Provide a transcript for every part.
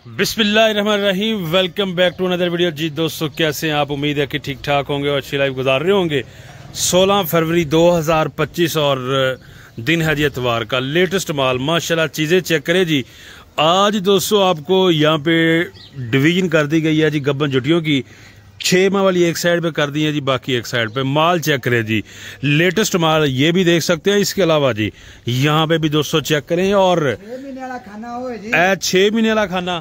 बिस्मिल्लाहिर्रहमानिर्रहीम। Welcome back to another video. जी दोस्तों, कैसे हैं आप? उम्मीद है कि ठीक ठाक होंगे और अच्छी लाइफ गुजार रहे होंगे। 16 फरवरी 2025 और दिन है जी इतवार का। लेटेस्ट माल माशाल्लाह, चीज़ें चेक करें जी। आज दोस्तों आपको यहाँ पे डिवीजन कर दी गई है जी गब्बन जुटियों की। 6 माह वाली एक साइड पे कर दी है जी, बाकी एक साइड पे। माल चेक करें जी, लेटेस्ट माल ये भी देख सकते हैं। इसके अलावा जी यहाँ पे भी दोस्तों चेक करें। और 6 महीने वाला खाना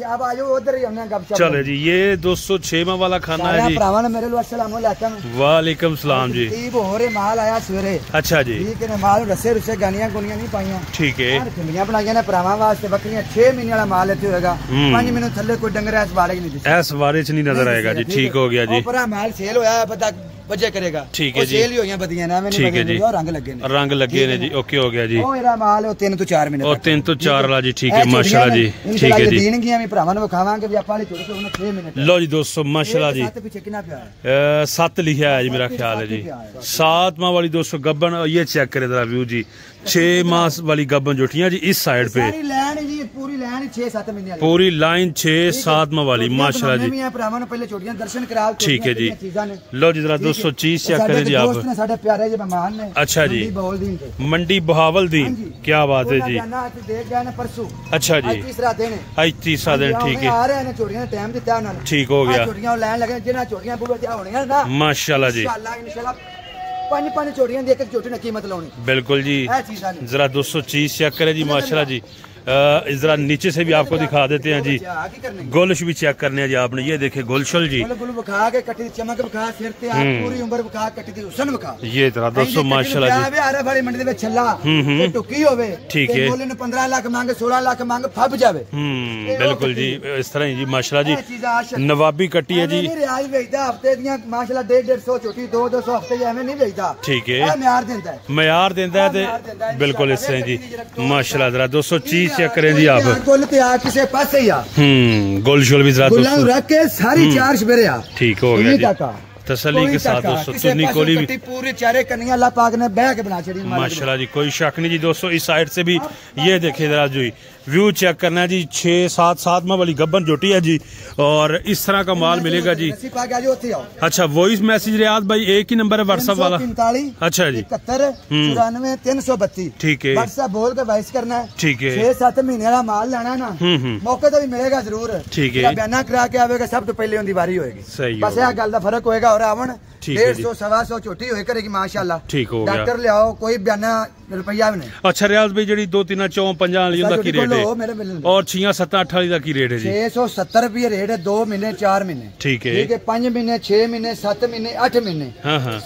अब आयो उधर ही हमने गप चले जी। ये दोस्तों 6 माह वाला खाना है जी। वालेकुम सलाम जी। माल आया सवेरे। अच्छा जी, ठीक है। माल रस्से रुस्से गानियां गुनियां नहीं पाइयां। ठीक है। खिलियां बनाइयां ने भरावां वास्ते बकरियां। 6 महीने वाला माल इत्थे होएगा। 5 महीने थल्ले कोई डंगर ऐस बाड़े नहीं दिसदा। ऐस बारे च नहीं नजर आएगा जी। ठीक हो गया जी। ऊपर माल सेल होया है, पता बजे करेगा। ठीक है जी। सेल ही होइयां बदियां ना। मैंने ठीक है जी। रंग लगे ने, रंग लगे ने जी। ओके हो गया जी। ओ मेरा माल 3 तो 4 महीने। और 3 तो 4 वाला जी। ठीक है माशाल्लाह जी। ठीक है जी। दीनगियां भी भरावां नु खावांगे भी आपा वाली छोटे छोटे 6 महीने। लो जी दोस्तों माशाल्लाह जी। 7 पीछे कितना प्या है? 7 लिखा है जी, मेरा ख्याल है जी। 7 माह वाली दोस्तों गब्बन। ये चेक करें जरा व्यू जी। 6 माह वाली गब्बन जुटियां जी इस साइड पे। पूरी लाइन 6-7 महीने वाली। पूरी लाइन 6-7 माह वाली माशाल्लाह जी। पहले छोटियां दर्शन करा। ठीक है जी। लो जी जरा दोस्तों चीज चेक करें जी आप। साढ़े प्यारे जी मेहमान ने। अच्छा जी। मंडी बहावलदीन। क्या बात है जी। परसों। अच्छा जी। तीसरा दिन। आज तीसरा दिन। ठीक है। आ रहे हैं छोटियां टाइम दिता उन्होंने। ठीक हो गया। छोटियां लाइन लगे जिन्हें छोटियां होनी ना माशाल्लाह जी। 5 छोटियां दी एक छोटी ने कीमत लानी। बिल्कुल जी। जरा दोस्तों चीज चेक करें जी माशाल्लाह जी। जरा नीचे से भी आपको दिखा देते हैं जी। गोलश भी चेक करने हैं जी आपने। ये देखे गोलशल जी। ये जरा दोस्तों माशाल्लाह जी। ठीक है। 15 लाख मांगे 16 लाख मांगे फब जावे। बिल्कुल जी, इस तरह ही जी माशाल्लाह जी। नवाबी कट्टी है जी। हफ्ते दियां माशाल्लाह 150 छोटी 200 हफ्ते एवं नहीं भेजता। ठीक है। म्यार देता है बिल्कुल इस तरह जी माशाल्लाह। जरा दोस्तों चीज चेक करें जी आप। किसी पास ही गोल शोल भी रख के सारी 4 सवेरे आ। ठीक हो गया जी। तसल्ली के साथ दोस्तों तुन्नी कोली भी पूरे चारे कन्या अल्लाह पाक ने बह के बना छड़ी माशाल्लाह जी। कोई शक नहीं जी दोस्तों। इस साइड से भी ये देखे जरा जी व्यू चेक करना है जी। 6-7 माह वाली गब्बन जोटी है जी। और इस तरह का माल मिलेगा जी। अच्छा वॉइस मैसेज रियाज भाई एक ही नंबर है व्हाट्सएप वाला। 45 अच्छा जी 71 94 332। ठीक है। व्हाट्सएप बोल के वॉइस करना है। ठीक है। 6-7 महीने वाला माल लेना ना मौके तो भी मिलेगा जरूर। ठीक है। बयाना करा के आवेगा सब तो पहले उनकी बारी होएगी। सही बस यह गल का फर्क होएगा। और आवन 150-125 छोटी होए करेगी माशाल्लाह। ठीक हो गया। डॉक्टर ले आओ कोई बयाना रुपया भी नहीं। अच्छा रियाज भाई जी 2-3 4 5 वाली दा की रेट है और 6-7-8 वाली दा की रेट है जी? 670 रुपये रेट है। 2 महीने 4 महीने। ठीक है। 5 महीने 6 महीने 7 महीने 8 महीने।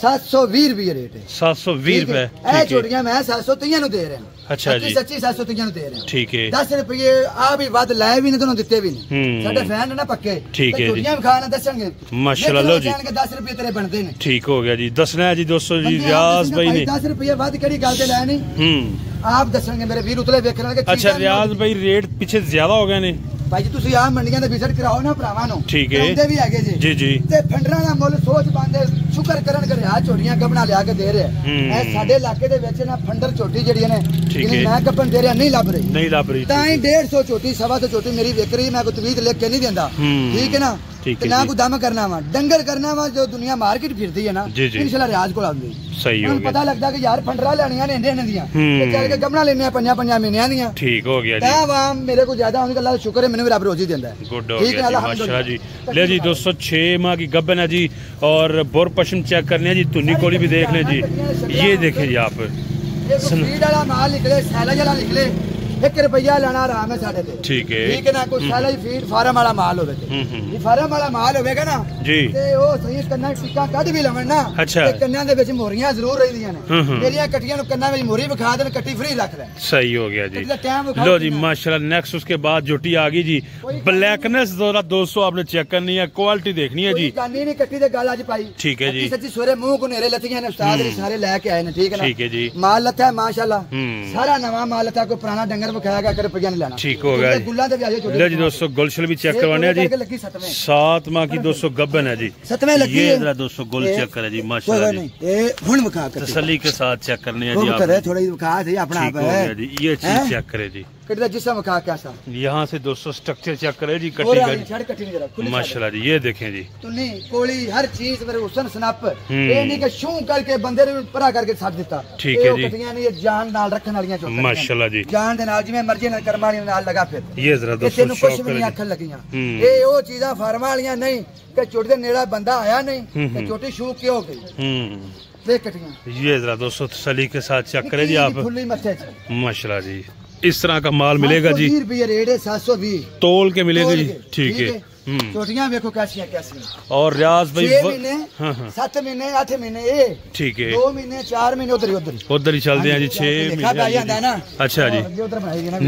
720 रुपये रेट है। 720 रुपए। छोटियां मैं 730 नु दे रहे हैं। अच्छा जी। सच्ची 730 दे रहे हैं। ठीक है। 10 रुपये आ भी वध लाए भी नहीं तो दिते भी नहीं। साडे फैन है ना पक्के। ठीक है। छोटियां खाना दसणगे माशाल्लाह। लो जी 10 रुपये तेरे बनते ने। ठीक हो गया जी। दसना है जी दोस्तों जी रियाज भाई ने 10 रुपये वध केड़ी गल ते लाए नहीं। आप दसणगे मेरे वीर उतले वेखण के। अच्छा रियाज भाई रेट पीछे ज्यादा हो गए ने भाई जी। तुसी आ मंडियां दे विजिट कराओ ना भरावां नु। ठीक है। उंदे भी आगे जी। जी ते फंडरा दा मुੱਲ सोच पांदे शुक्र करन करे आ छोटियां गबना लिया के दे रहे हैं। ए साडे इलाके दे विच ना फंडर छोटी जड़ी ने मैं गबन दे रहा नहीं लभ रही। ताई 150 छोटी 125 छोटी मेरी विक रही। मैं कोई तवीज लिख के नहीं देंदा। ठीक है ना। ना कोई दम करना वा डंगर करना वा। जो दुनिया मार्केट फिरदी है ना इंशाल्लाह रियाज को आंदी। सही हो गया। पता लगदा कि यार फंडरा लेनियां ने इंडे दियां ते चल के गबना लेने 5 महीनों दियां। ठीक हो गया जी। आवाम मेरे को ज्यादा होने का अल्लाह शुक्र है मैंने भी रब रोजी देंदा है। गुड हो गया जी माशाल्लाह जी। ले जी दोस्तों 6 माह की गबन है जी। और बोर पश्चिम चेक करने हैं जी। तुन्नी कोली भी देख लें जी। ये देखें जी आप। फीड वाला माल निकले सैलज वाला निकले 1 रुपया लेना आराम है साढ़े। ठीक है। ठीक है ना। कोई सैलज फीड फार्म वाला माल होवे ते फार्म वाला माल होवेगा ना जी ते ओ सही कन्ना टिक्का कद भी लवण ना। अच्छा। ते कन्ना दे विच मोहरियां जरूर रहिंदियां ने। मेरियां कट्टियां नु कन्ना विच मोहरी विखा देन कट्टी फ्री रख ले। सही हो गया जी। लो जी माशाल्लाह। नेक्स्ट उसके बाद जोटी आ गई जी। ब्लैकनेस दोस्तों आपने चेक करनी है। क्वालिटी देखनी है जी। गानी नहीं कट्टी दे गल आज पाई। ठीक है जी। सच्ची सवेरे मुंह को नेरे लतियां ने उस्ताद री सारे लेके आए ने। ठीक है ना। ठीक है जी। माल लथा है माशाल्लाह। सारा नवा माल लथा। कोई पुराना डंगर विखाएगा कर रुपया नहीं लेना। ठीक हो गया जी। जी दोस्तों गुलशल भी चेक करवाने हैं जी। 7 माह की दोस्तों गब्बन है जी। 7वें लगी है। ये जरा दोस्तों गोल चेक करें जी माशाल्लाह जी। ए हुन विखा कर तसल्ली के साथ चेक करने हैं जी आप। थोड़ी विखा सही अपना आप है जी। ये चीज चेक करें जी। कटी दा जिस्म खा कैसा। यहाँ से दोस्तों स्ट्रक्चर चेक करें जी, कटी माशाल्लाह जी, ये देखें जी, तो नहीं कोली हर चीज मेरे हुसन सनप, ये नहीं कि शू करके बंदे ने परा करके छੱਡ दिता। ठीक है जी, कटियां नहीं जान नाल रखने वालियां चोटियां माशाल्लाह जी, जान दे नाल जिवें मर्जी नाल कर्म वाली नाल लगा फिर। ये जरा दोस्तों कुछ भी नहीं आखन लगियां, ये वो चीज़ां फार्म वालियां नहीं कि चोटी दे नेड़ा बंदा आया नहीं कि चोटी शू क्यों हो गई। देख कटियां, ये जरा दोस्तों तसल्ली के साथ चेक करें जी आप, माशाल्लाह जी, इस तरह का माल मिलेगा जी। 720 रुपये रेट है, 720 तोल के मिलेगा जी। ठीक है, चोटियां देखो कैसी कैसी। और रियाज भाई 6 महीने 7 महीने 8 महीने ये ठीक है, 2 महीने 4 महीने उधर ही चलते हैं जी। 6 महीने अच्छा जी,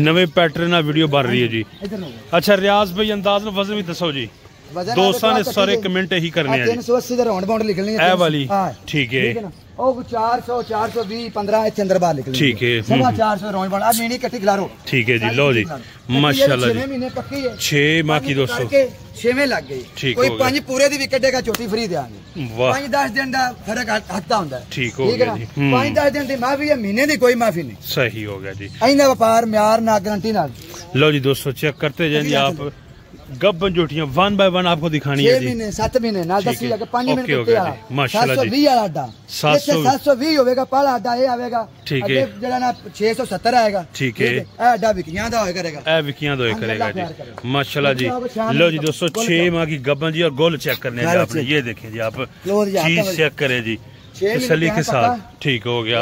नवे पैटर्न वीडियो बन रही है जी। अच्छा रियाज भाई अंदाज़न वजन भी दसो जी, दोस्तों ने सारे कमेंट ही करने हैं। 380 राउंड बाउंड लिखनी है वाली, ठीक है, ओ 400 420 15 के अंदर बाहर निकले। ठीक है, 450 राउंड बाउंड आज मेनी कटी खिलारो। ठीक है जी, लो जी माशाल्लाह जी, 6 महीने पक्की है, 6 माह की दोस्तों 6वें लग गई। कोई 5 पूरे दी भी कटेगा चोटी फ्री देंगे। 5-10 दिन दा फर्क हटता हुंदा है। ठीक हो गया जी, 5-10 दिन दी माफी है, महीने दी कोई माफी नहीं। सही हो गया जी, इंदा व्यापार म्यार ना गारंटी ना। लो जी दोस्तों चेक करते जाएं जी आप, गब्बन जोटियां 1 बाय 1 आपको दिखानी है जी। 6 महीने 7 महीने ना 10 लगे 5 महीने हो गया माशाल्लाह जी। 720 वाला अड्डा 720 होवेगा, पहला अड्डा ये आवेगा। ठीक है, जेड़ा ना 670 आएगा। ठीक है, ए अड्डा विकियां दा होए करेगा, ए विकियां दा होए करेगा जी, माशाल्लाह जी। लो जी दोस्तों 6 माह की गब्बन जी, और गोल चेक करने हैं आपने, ये देखें जी आप, चीज चेक करें जी तसल्ली के साथ। ठीक हो गया,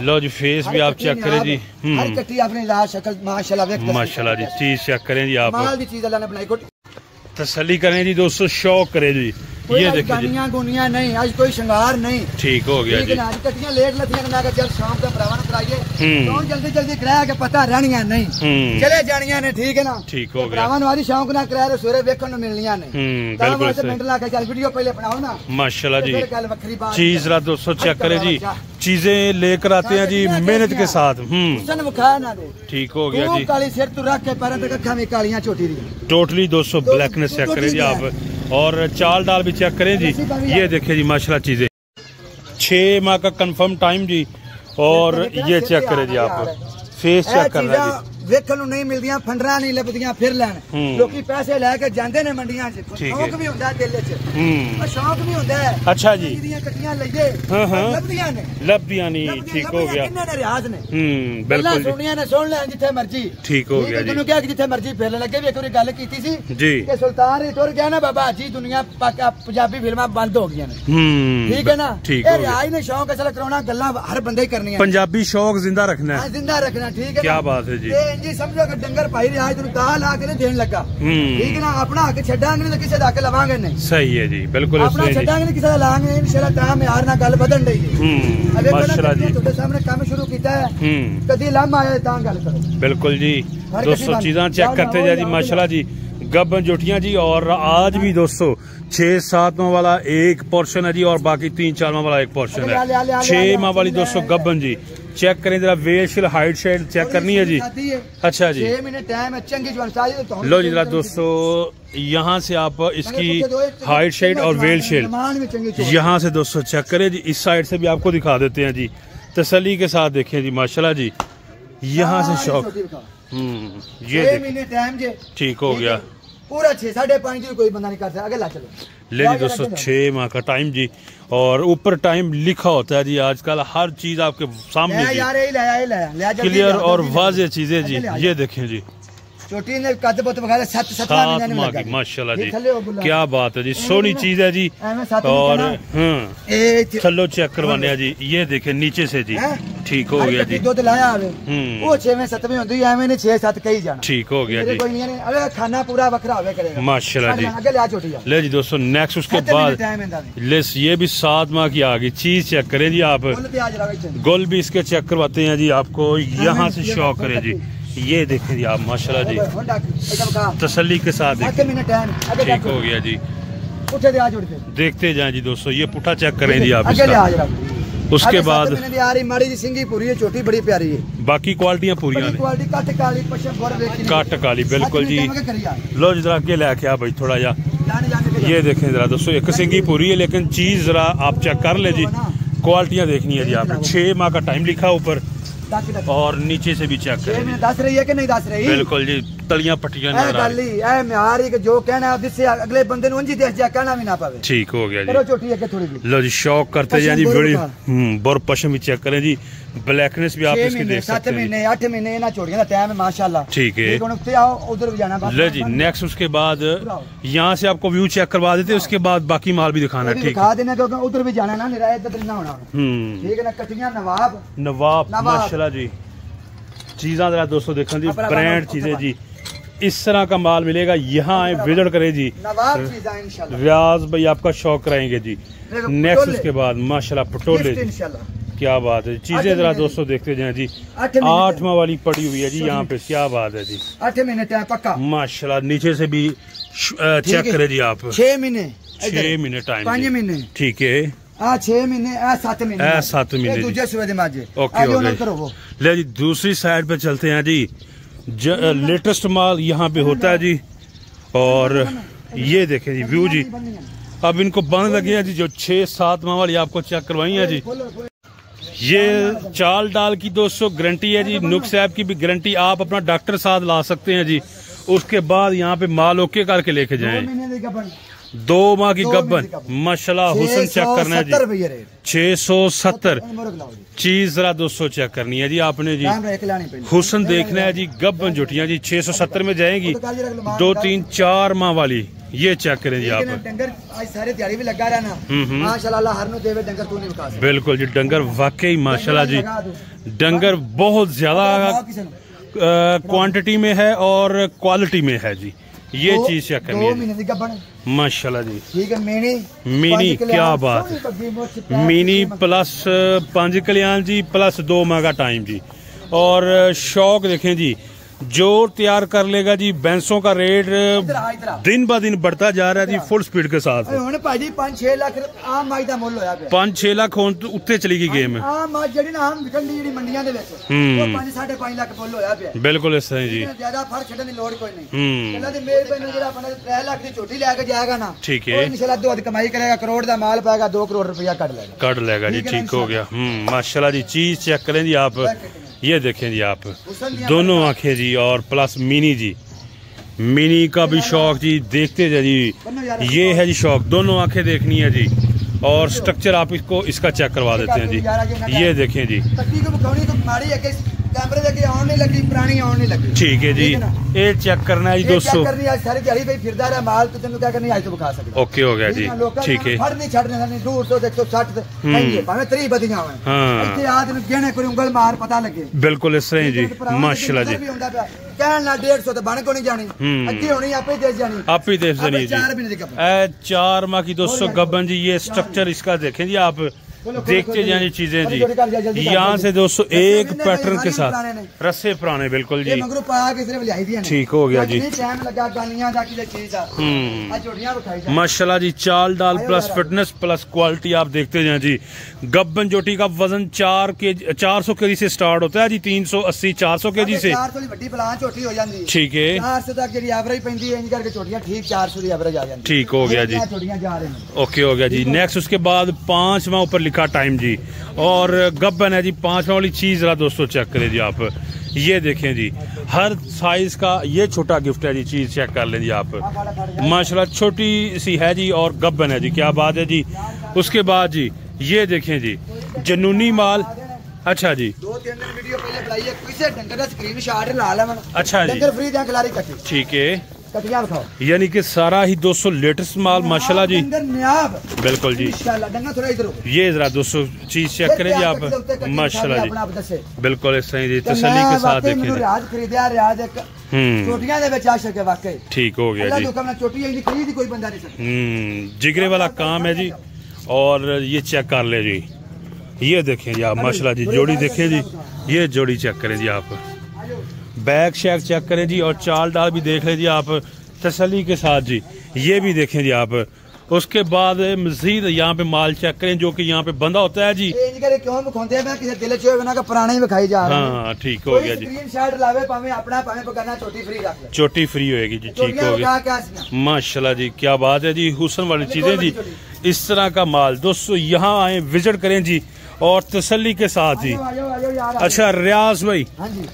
लो जी फेस भी आप चेक करें जी, हर कटी अपनी लाल शक्ल माशाल्लाह जी, चीज चेक करें जी आप, माल दी चीज अल्लाह ने बनाई। तसल्ली करें जी दोस्तों, शौक करें जी, ये देखिए गुनिया नहीं, आज कोई श्रृंगार नहीं। ठीक हो गया जी, आज कटियां लेट लतियां ना चल शाम का भरावन कराइए, कौन जल्दी जल्दी कराया के पता रहनियां नहीं, चले जानियां ने। ठीक है ना, ठीक हो गया, भरावन वाली शौक ना कराया तो सवेरे देखने को मिलनियां नहीं। बिल्कुल सही, मिनट ला के चल वीडियो पहले बनाओ ना, माशाल्लाह जी। चीज रात दोस्तों चेक करें जी, चीजें लेकर आते हैं जी मेहनत के साथ। ठीक हो गया जी, काली सिर तू रख के पैरों तक अखा में कालियां चोटी दी, टोटली दोस्तों ब्लैकनेस चेक करें जी आप, और चाल डाल भी चेक करें जी, ये देखिए जी माशाल्लाह चीजें। 6 माह का कंफर्म टाइम जी, और ये चेक करें जी आप, फेस चेक कर रहे हैं जी, वेखण नूं नहीं मिलदियां, फंडरां नहीं लभदियां, फिर लैण लोकी पैसे लैके जांदे ने मंडियां च। शौक भी हुंदा दिल च, शौक भी हुंदा है। अच्छा जी, जिहदियां कटियां लईए लभदियां नहीं। ठीक हो गया, किन्ने ने रियाज ने बिल्कुल सुनिया ने सुन लैन जिथे मर्जी। ठीक हो गया जी, तैनूं क्या कि जिथे मर्जी फिरन लगे भी। एक बार गल कीती सी जी कि सुल्तान ही टुर गया ना बाबा जी, दुनिया पंजाबी फिल्मां बंद हो गईयां ने। ठीक है ना, ये रियाज ने शौक असल कराउणा, गल्लां हर बंदे ही करनियां, पंजाबी शौक जिंदा रखना है, जिंदा रखना। ठीक है, क्या बात है जी। जी समझो कि डंगर भाई रियाज तेन ता ला के नहीं देन लगा। ठीक है ना, अपना हक छड्डांगे नहीं, किसी दा हक लवांगे नहीं। सही है जी, बिल्कुल अपना छड्डांगे नहीं, किसी दा लांगे नहीं। इंशाल्लाह ता म्यार नाल गल बदन रही है। माशाल्लाह जी, तुहाडे सामने काम शुरू कीता है, कदी लम आया ता गल करो। बिल्कुल जी दोस्तों, चीज़ां चेक करते जाए जी माशाल्लाह जी, गब्बन जोटियां जी। और आज भी दोस्तों 6-7 माह वाला एक पोर्शन है जी, और बाकी 3-4 माह वाला एक पोर्शन है। 6 माह वाली दोस्तों गब्बन जी चेक करें जरा, वेल हाइट शेड चेक करनी है जी। अच्छा जी, 6 महीने टाइम है, चंगी जवान। लो जी जरा दोस्तों, यहाँ से आप इसकी हाइट शेड और वेल शेड यहाँ से दोस्तों चेक करें जी, इस साइड से भी आपको दिखा देते हैं जी, तसल्ली के साथ देखें जी माशाल्लाह जी। यहाँ से शौक ये 6 महीने टाइम जे, ठीक हो गया, पूरा 6-5.5 कोई बंदा नहीं कर सकता। आगे ला चलो ले जी दोस्तों, 6 माह का टाइम जी, और ऊपर टाइम लिखा होता है जी। आजकल हर चीज आपके सामने क्लियर और वाज़ेह चीजें जी, ये देखें जी। छोटी ने कद बहुत वगैरह 7 माह की, माशाल्लाह जी, क्या बात है जी, सोनी चीज है जी। और थल्लो चेक करवाने हैं जी, ये देखें नीचे से जी, ठीक हो गया जी। दूध लाया वो 6वें-7वें होंदी है, एवें ने 6-7 कई जाना। ठीक हो गया जी, कोई नहीं है, अबे खाना पूरा बखरा होवे करेगा माशाल्लाह जी। आगे ले छोटी ले जी दोस्तों, नेक्स्ट उसके बाद लेस ये भी 7 माह की आ गई। चीज चेक करें जी आप, गोल भी इसके चेक करवाते हैं जी आपको, यहाँ से शौक करें जी, ये देखें जी आप माशाल्लाह जी, तसल्ली के साथ ठीक हो गया जी। देखते जाएं जी दोस्तों, ये पुठा चेक करें जी आप इसका। उसके बाद माड़ी जी सिंगी पूरी है, छोटी बड़ी प्यारी है, बाकी क्वालिटियां पूरी काट काली बिल्कुल जी। लो जरा आगे लेके आ भाई थोड़ा जा, ये देखें जरा दोस्तों, एक सिंगी पूरी है, लेकिन चीज जरा आप चेक कर ले जी, क्वालिटियां देखनी है जी आपने। 6 माह का टाइम लिखा ऊपर, और नीचे से भी चेक करें। दस रही है कि नहीं दस रही? बिल्कुल जी, तलियां पट्टियां जो कहना जिससे अगले बंदे कहना भी ना पावे। ठीक हो गया जी, छोटी है थोड़ी। लो जी, शौक करते जाए जी, बड़ी बोर पशम भी चेक करें जी, ब्लैकनेस भी आप इसकी देख सकते हैं। 7 महीने 8 महीने ना छोड़ियां का टाइम है माशाल्लाह। ठीक है, उधर भी जाना। लो जी, नेक्स्ट उसके बाद यहाँ से आपको व्यू चेक करवा देते हैं, उसके बाद बाकी माल भी दिखाना है। ठीक, दिखा देना क्योंकि उधर भी जाना ना, इधर ना होना। ठीक है ना, कटियां नवाब माशाल्लाह जी। चीज़ा जरा दोस्तों देखा जी, ब्रांड चीजें जी, इस तरह का माल मिलेगा। यहाँ आए, विजिट करे जी, रियाज भाई आपका शौक रहेंगे जी। नेक्स्ट उसके बाद माशाल्लाह पटोले, क्या बात है। चीजें जरा दोस्तों देखते जाए जी, 8 माह वाली पड़ी हुई है जी यहाँ पे, क्या बात है जी। 8 महीने पक्का माशाल्लाह। नीचे से भी चेक करे जी आप, 6 महीने 6 महीने टाइम, 5 महीने। ठीक है, 6 महीने 7 महीने 7 महीने ओके। ले जी, दूसरी साइड पे चलते हैं जी। लेटेस्ट माल यहाँ पे होता है जी, और ये देखें जी व्यू जी। अब इनको बंद लगे हैं जी, जो 6-7 माह वाली आपको चेक करवाई है जी। ये चाल डाल की दोस्तों गारंटी है जी, नुक्स ऐप की भी गारंटी। आप अपना डॉक्टर साथ ला सकते हैं जी। उसके बाद यहाँ पे माल ओके करके लेके जाएं। 2 माह की गब्बन माशाल्लाह, हुसन चेक करना है जी, 670। चीज जरा दोस्तों चेक करनी है जी आपने जी, हुसन देखना है जी। गब्बन जुटियां जी 670 में जाएंगी, 2, 3, 4 माह वाली, ये चेक करें जी आप। बिल्कुल जी, डंगर वाकई माशाल्लाह जी, डंगर बहुत ज्यादा क्वांटिटी में है और क्वालिटी में है जी। ये चीज चेक करनी है माशाल्लाह जी। ठीक है, मिनी क्या बात है, मिनी प्लस 5 कल्याण जी, प्लस 2 माह का टाइम जी। और शौक देखें जी, जोर तैयार कर लेगा जी। भैंसों का रेट दिन ब दिन बढ़ता जा रहा है जी, फुल स्पीड के साथ। 5-6 लाख आम माई दा मुੱਲ होया पिया, 5-6 लाख होन तो उत्ते चली गई गेम। आम माई जेडी ना आम विकंडी जेडी मंडियां दे विच वो 5-5.5 लाख मुੱਲ होया पिया। बिल्कुल इस तरह जी, ज्यादा फर्क छड्डन दी लोड़ कोई नहीं। अल्लाह दी मेहर बने जेड़ा अपना 3 लाख दी छोटी लेके जाएगा ना, ठीक है, इंशाल्लाह 2 कमाई करेगा, करोड़ दा माल पाएगा, 2 करोड़ रुपया काट लेगा जी। ठीक हो गया। माशाल्लाह जी, चीज चेक करें जी आप, ये देखें जी आप, दोनों आंखें जी, और प्लस मिनी जी। मिनी का भी शौक जी, देखते जाए जी, ये है जी शौक, दोनों आंखें देखनी है जी। और स्ट्रक्चर आप इसको इसका चेक करवा देते हैं जी, ये देखें जी। ठीक है जी, ये चेक करना है जी दोस्तों। ओके हो गया जी, ठीक है। बिल्कुल इस तरह जी, माशाल्लाह जी। 150 बन को नहीं जानी, आप ही देख जानी जी। 4 माह की दोस्तों गबन जी, ये स्ट्रक्चर इसका देखें जी आप, देखते जाए चीजें जी। यहाँ से दोस्तों एक पैटर्न के साथ रस्से पुराने, बिल्कुल जी। ठीक हो गया जी, माशाल्लाह जी। चाल डाल प्लस फिटनेस प्लस क्वालिटी आप देखते जाए जी। गब्बन जोटी का वजन 400 केजी से स्टार्ट होता है जी, 380-400 केजी से। ठीक है, ठीक हो गया जी, ओके हो गया जी। नेक्स्ट उसके बाद 5 माह ऊपर लिखा टाइम जी, और गब्बन है जी 5 माह वाली। चीज जरा दोस्तों चेक करें जी आप, ये देखें जी, हर साइज का ये छोटा गिफ्ट है जी। चीज चेक कर लें जी आप, माशाल्लाह छोटी सी है जी, और गब्बन है जी, क्या बात है जी। उसके बाद जी ये देखें जी, जनूनी माल। अच्छा जी, 2-3 दिन वीडियो पहले बनाई है, किसे डंगर का स्क्रीनशॉट ला ले। अच्छा जी, फ्री दे खिलाड़ी कटी। ठीक है, यानी कि सारा ही 200 लेटेस्ट माल माशाल्लाह जी। बिल्कुल जी, ये जरा 200 चीज चेक करें जी आप, माशाल्लाह जी। बिल्कुल इस तरह जी, तसल्ली के साथ देखें। ठीक हो गया जी, जिगरे वाला काम है जी। और ये चेक कर ले जी, ये देखें जी आप, माशाल्लाह जी। जोड़ी देखें जी, ये जोड़ी चेक करें जी आप, बैक शेक चेक करें जी, और चाल डाल भी देख लें जी आप तसल्ली के साथ जी। ये भी देखें जी आप। उसके बाद मजीद यहाँ पे माल चेक करें, जो कि यहाँ पे बंदा होता है जी। हाँ, ठीक हो गया जी, चोटी फ्री होएगी जी। ठीक हो गया, माशाल्लाह जी, क्या बात है जी। हुसन वाली चीजें जी, इस तरह का माल दोस्तों यहाँ आए, विजिट करें जी, और तसल्ली के साथ जी। अच्छा रियाज भाई,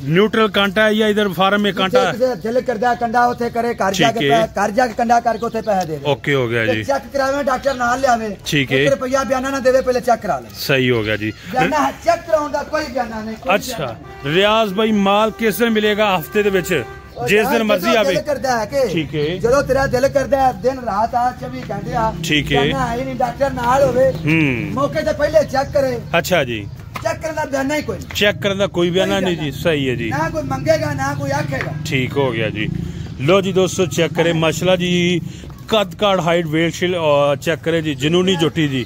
न्यूट्रल कांटा है या इधर फार्म में कांटा है? दिल करदा कंडा उथे करे, घर जाके कंडा करके उथे पैसे दे दे। ओके हो गया जी। चेक करावे डॉक्टर नाल लियावे, ठीक है, 1 रुपया बयाना ना देवे, पहले चेक करा ले। सही हो गया जी। बयाना चेक कराउन दा कोई बयाना नहीं। अच्छा रियाज भाई, माल किस दिन मिलेगा? हफ्ते दे विच जिस दिन मर्जी आवे, ठीक है, जो तेरा दिल करदा है दिन रात आ 24 घंटे आ, ठीक है, नहीं डॉक्टर नाल होवे, मौके से पहले चेक करे। अच्छा जी, चेक करना बयाना ही कोई, चेक करना कोई बयाना नहीं जी। सही है जी, ना कोई मंगेगा ना कोई आखेगा। ठीक हो गया जी। लो जी दोस्तों चेक करें माशाल्लाह जी, कद काट हाइट वेट शील और चेक करें जी, जुनूनी जोटी जी।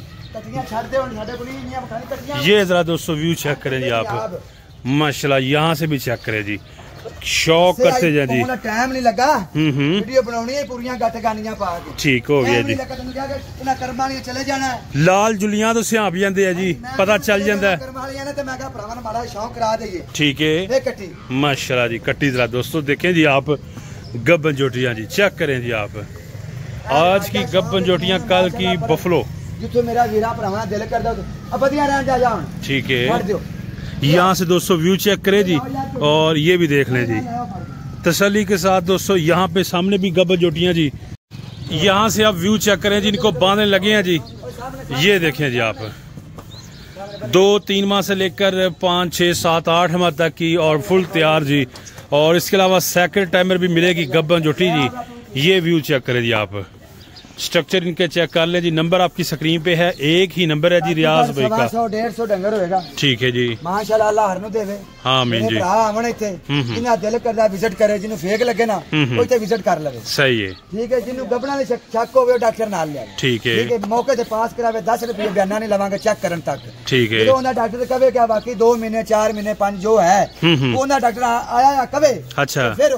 ये जरा दोस्तों व्यू चेक करें जी आप, माशाल्लाह यहाँ से भी चेक करें जी, शौक करते जाए जी। टाइम नहीं लगा, वीडियो बनानी है पूरी गट गानियां पा के। ठीक हो गया जी। चले जाना है लाल जुलियां तो सियाप जाते हैं जी, पता चल जाता है। ठीक है माशाल्लाह जी। कट्टी जरा दोस्तों देखें जी आप, गब्बन जोटियां जी चेक करें जी आप, आज की गब्बन जोटियां कल की बफलो। जिथे मेरा वीरा भरावा दिल करदा बदिया रहन जा जाओ। ठीक है, यहाँ से दोस्तों व्यू चेक करें जी, और ये भी देख लें जी तसल्ली के साथ। दोस्तों यहाँ पे सामने भी गब्बन जोटियां जी, यहाँ से आप व्यू चेक करें जी, इनको बांधने लगे हैं जी। ये देखें जी आप, 2-3 माह से लेकर 5, 6, 7, 8 माह तक की और फुल तैयार जी। और इसके अलावा सेकंड टाइमर भी मिलेगी गब्बन जोटी जी। ये व्यू चेक करें जी आप, स्ट्रक्चर इनके चेक कर ले जी। नंबर आपकी स्क्रीन पे है, एक ही नंबर है जी रियाज भाई का। 100-150 डंगर होएगा। ठीक है जी, माशाल्लाह अल्लाह हर नु देवे। हां मीन जी, आवन इथे जिन्ना दिल करदा विजिट करे, जिन्नु फेक लगे ना कोई ते विजिट कर लवे। सही है, ठीक है। जिन्नु गबना दे शक होवे डॉक्टर नाल ले। ठीक है, मौके ते पास करावे, 10 रुपए बयाना नहीं लवांगे चेक करन तक। ठीक है, जो ओना डॉक्टर कहे क्या बाकी 2 महीने 4 महीने 5 जो है ओना डॉक्टर आया या कहे। अच्छा, फिर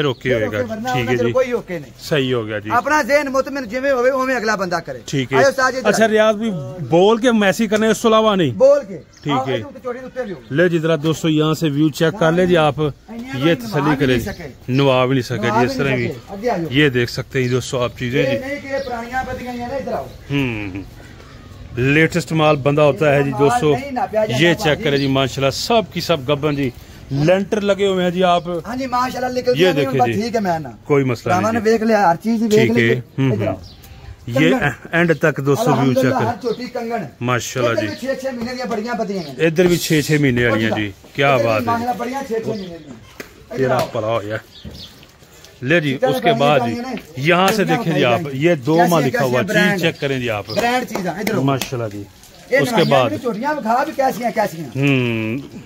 ओके होएगा। ठीक है जी, कोई ओके नहीं। सही हो गया जी। अपना ज़हन मुतमिन जिਵੇਂ ਹੋਵੇ ਉਵੇਂ अगला बंदा करे। ठीक है। अच्छा रियाज भी बोल के मैसेज करने इसके अलावा नहीं? बोल के। ठीक है। ले जी जरा दोस्तों यहाँ से व्यू चेक कर ले जी आप, ये तसल्ली करे, नवा भी नहीं सके जी इस तरह भी। ये देख सकते हैं दोस्तों आप चीजें जी। लेटेस्ट माल बंदा होता है जी दोस्तों। ये चेक करे जी माशाल्लाह, सब की सब गब्बन जी, लेंटर लगे हुए हैं जी आप। हाँ जी माशाल्लाह, ये देखे जी, ठीक है मैं ना कोई मसला नहीं, देख लिया हर चीज देख ली। ये एंड तक दोस्तों व्यू चेक माशाल्लाह जी। 6-6 महीने दी बड़ियां बदियां हैं, इधर भी 6-6 महीने वाली हैं जी। क्या बात है, बड़ियां 6-6 महीने दी। तेरा पला हो गया। ले जी उसके बाद जी यहाँ से देखें जी आप, ये 2 माह लिखा हुआ चीज चेक करें जी आप, ब्रांड चीज माशाल्लाह जी। उसके बाद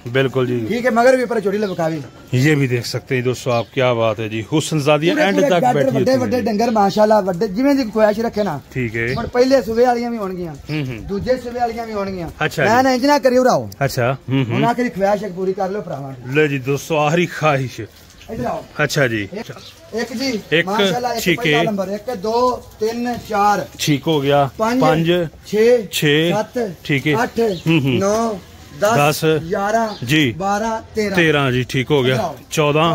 बिल्कुल जी, ठीक है, मगर भी पर चोटी लबकावी। ये भी देख सकते हैं दोस्तों आप, क्या बात है जी। हुसनजादियां एंड तक बैठी है, बड़े डंगर माशाल्लाह, बड़े जिवें दी ख्वाहिश रखे ना। ठीक है, पर पहले सुबह वालियां भी होणगियां, दूजे सुबह वालियां भी होणगियां। अच्छा, मैं ना इंजना करियो राओ। अच्छा, उना के ख्वाहिश पूरी कर लो भरावा। ले जी दोस्तों आखिरी ख्वाहिश। अच्छा जी, एक जी एक, ठीक है, नंबर 1 2 3 4 ठीक हो गया, 5 6 7 ठीक है, 8 9 10 11 जी 12 13 जी ठीक हो गया, 14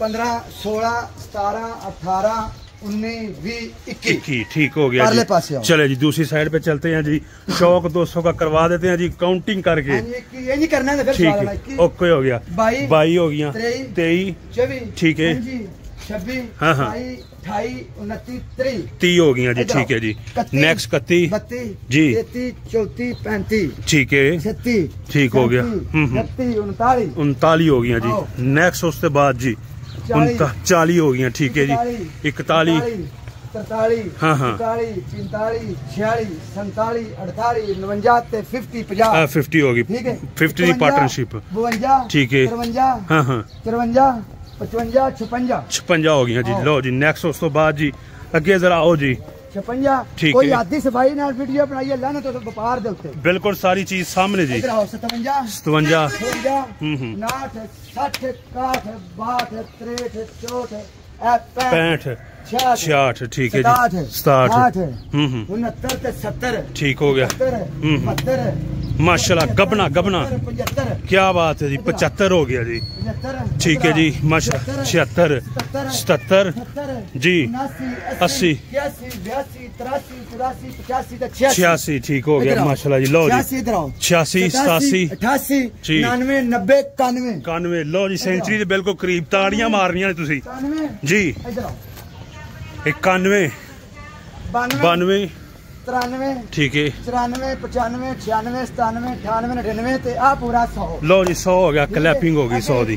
15 16 17 18 19 20 21 ठीक हो गया जी। चले जी दूसरी साइड पे चलते हैं जी, शौक 200 का करवा देते हैं जी काउंटिंग करके। ये नहीं करना है, ठीक है, ओके हो गया, 22 हो गया, 23 24 ठीक है, 26 हाँ 28 29 30 हो गई जी। ठीक है जी, नेक्स्ट 31 32 जी 33 34 35 ठीक है, 36 ठीक हो गया, 39 39 हो गई जी। नेक्स्ट उसके बाद जी 40 हो गई, ठीक है जी, 41 43 हाँ हाँ 45 46 46 47 48 49 50 50 होगी, ठीक है, 50 की पार्टनरशिप 52 ठीक है, 53 हाँ हाँ 53 55 56 हो गई जी। लो जी नेक्स्ट उस तो बाद जी अगे जरा आओ जी 56 ठीक है, कोई आधी सफाई नाल वीडियो बनाई है लाना तो व्यापार दे उत्ते बिल्कुल सारी चीज सामने जी। 57 57 59 60 61 62 63 64 66 ठीक है जी, 67 69 70 ठीक हो गया, 72 माशाल्लाह। गबना गबना 75 क्या बात है जी, 75 हो गया जी। ठीक है जी माशाल्लाह। 76 77 जी 80 86 ठीक हो गया माशाल्लाह जी। लो जी 86 87 88 जी 99 90 91 91 लो जी सेंचुरी दे बिल्कुल करीब, ताड़ियां मारनियां ने तुसी जी। 91 92 93 ठीक है 94 95 96 97 98 99 ते आ पूरा 100 लो जी 100 हो गया। क्लैपिंग हो गई 100 दी।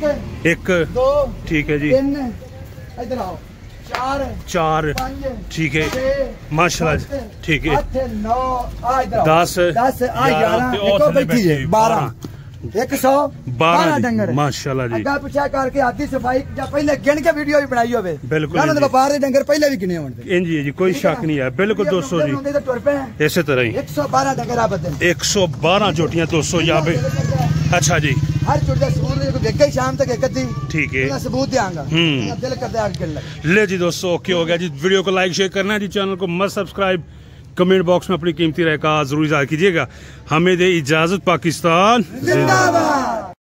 1 2 ठीक है जी 3 इधर आओ 4 5 ठीक है माशाल्लाह ठीक है 8 9 आ इधर 10 10 आ 11 देखो बैठी है 12 112 डंगर माशाल्लाह जी। अग्गा पिछा करके आधी सफाई या पहले गिन के वीडियो भी बनाई होवे बिल्कुल ना व्यापार दे डंगर पहले भी गिने होण इंजी जी कोई शक नहीं है बिल्कुल 200 जी इसी तरह ही 112 डंगर आ बदल 112 चोटियां 200 या बे। अच्छा जी हर चोटी का सबूत देखो देख के शाम तक एक दी ठीक है सबूत देंगा दिल करदा आगे ले जी दोस्तों ओके हो गया जी। वीडियो को लाइक शेयर करना है जी, चैनल को मस्त सब्सक्राइब, कमेंट बॉक्स में अपनी कीमती राय का जरूर इज़हार कीजिएगा। हमें दे इजाजत, पाकिस्तान जिंदाबाद।